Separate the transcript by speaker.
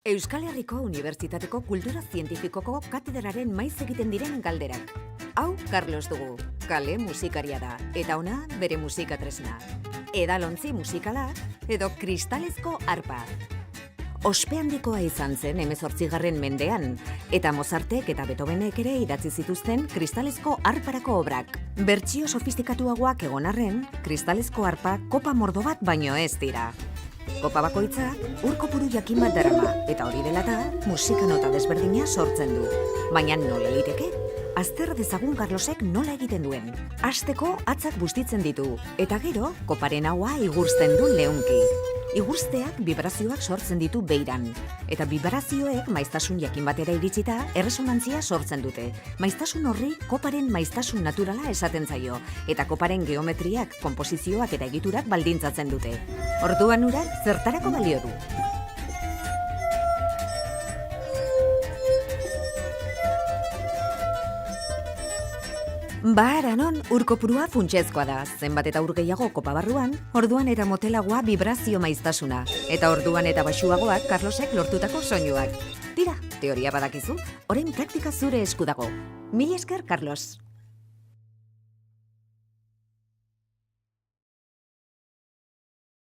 Speaker 1: Euskal Herriko Unibertsitateko Kultura Zientifikoko katedraren maiz egiten diren galderak. Hau Carlos dugu, kale musikaria da, eta ona bere musika tresna. Edalontzi musikala edo kristalezko arpa. Ospe handikoa izan zen 18. mendean, eta Mozartek eta Beethovenek ere idatzi zituzten kristalezko arparako obrak. Bertsio sofistikatuagoak egon arren, kristalezko arpa kopa mordo bat baino ez dira. Kopa bakoitza, ur kopuru jakin bat darama, eta hori dela da, musika nota desberdina sortzen du. Baina nola liteke? Azter dezagun Carlosek nola egiten duen. Hasteko hatzak bustitzen ditu, eta gero, koparen haua igurtzen du leunki. Igurtzeak vibrazioak sortzen ditu beiran, eta vibrazioek maiztasun jakin batera iritsita erresonantzia sortzen dute. Maiztasun horri koparen maiztasun naturala esaten zaio, eta koparen geometriak, konposizioak eta egiturak baldintzatzen dute. Orduan urak zertarako balio du? Aranon, ur kopurua funtsezkoa da, zenbat eta ur gehiago kopa barruan, orduan eta motelagoa vibrazio maiztasuna, eta orduan eta baxuagoak Carlosek lortutako soinuak. Tira, teoria badakizu, orain praktika zure esku dago. Mila esker, Carlos.